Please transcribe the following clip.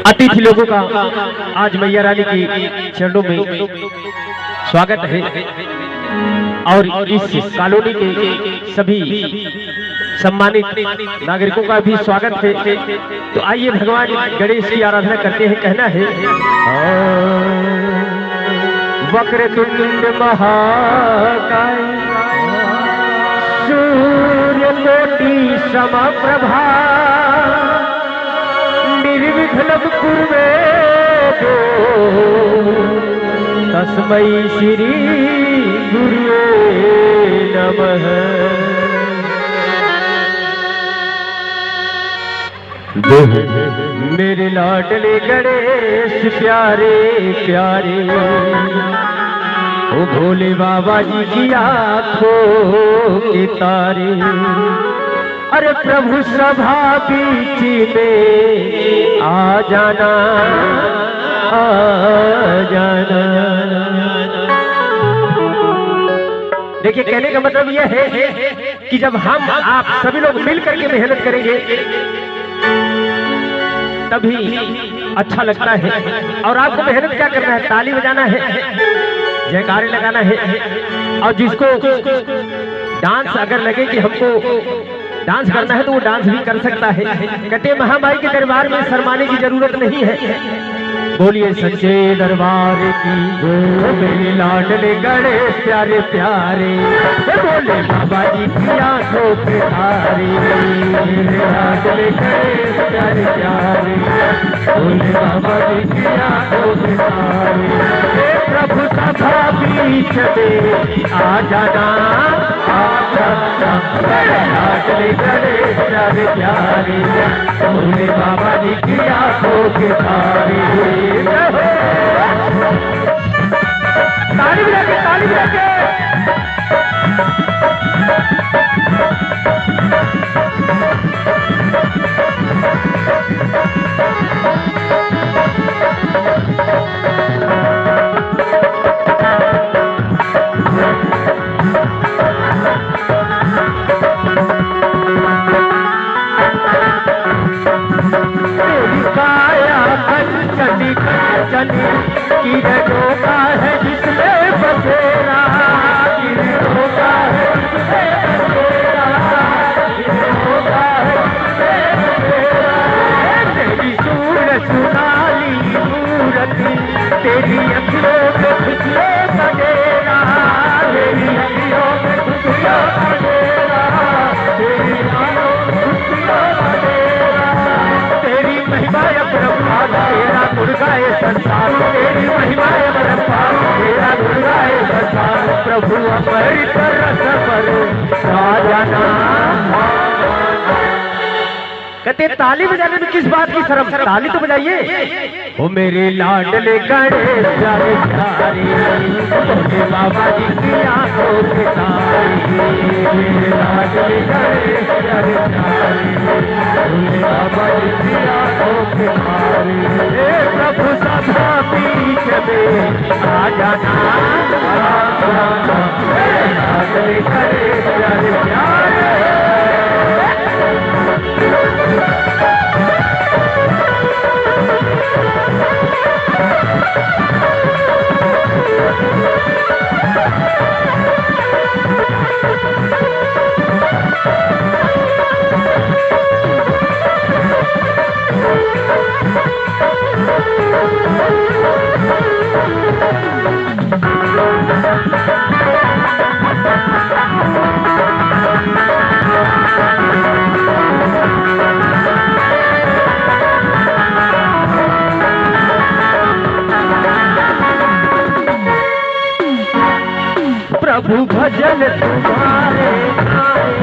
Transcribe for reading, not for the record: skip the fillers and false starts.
अतिथि लोगों का आज मैया रानी की चरणों में स्वागत है और इस कॉलोनी के सभी सम्मानित नागरिकों का भी स्वागत है। तो आइए भगवान गणेश की आराधना करते हैं। कहना है वक्रतुंड महाकाय सूर्यकोटि समप्रभा निर्विघ्नं कुरु तस्मै श्री गुरुवे नमः। मेरे लाडले गणेश प्यारे प्यारे ओ भोले बाबा जी की आँखों के तारे। अरे प्रभु सभा बीच में आ जाना आ जाना। देखिए कहने का मतलब यह है कि जब हम आप सभी लोग मिल करके मेहनत करेंगे तभी अच्छा लगता है। और आपको मेहनत क्या करना है? ताली बजाना है, जयकारे लगाना है। और जिसको डांस अगर लगे कि हमको डांस करना है तो वो डांस भी कर सकता है। कहते महामाई के दरबार में शर्माने की जरूरत नहीं है। बोलिए सच्चे दरबार की मेरे लाडले गणेश प्यारे प्यारे बोले बाबा जी की आंखों के तारे। मेरे लाडले गणेश प्यारे प्यारे बोले बाबा जी की आंखों के तारे। प्रभु सभा बीच में आ जाना आ जाना। मेरे लाडले गणेश प्यारे प्यारे बोले बाबा जी की आंखों के तारे। ताली बजा के ताली बजा के किरणों का है जिसमें बसेरा किरणों का है जिसमें बसेरा किरणों का है जिसमें बसेरा। तेरी सूरत सुनाली मूरति तेरी अखियों में खुशियों का डेरा तेरी अखियों में खुशियों का डेरा तेरी आंखों में खुशियों का डेरा। तेरी महिमा अपरंपार तेरा गुण गाए संसार तेरी महिमा अपरंपार तेरा गुण गाए संसार। प्रभु अमृत रस पर आ जाना। कहते ताली बजाने में किस बात की शर्म? ताली तो बजाइए। ओ मेरे लाडले गणेश प्यारे प्यारे बोले बाबा जी की आंखों के तारे। मेरे लाडले गणेश प्यारे प्यारे बोले बाबा जी की आंखों के तारे। प्रभु सभा बीच में आ जाना आ जाना। मेरे लाडले गणेश प्यारे प्यारे प्रभु भजन तुम्हारे आए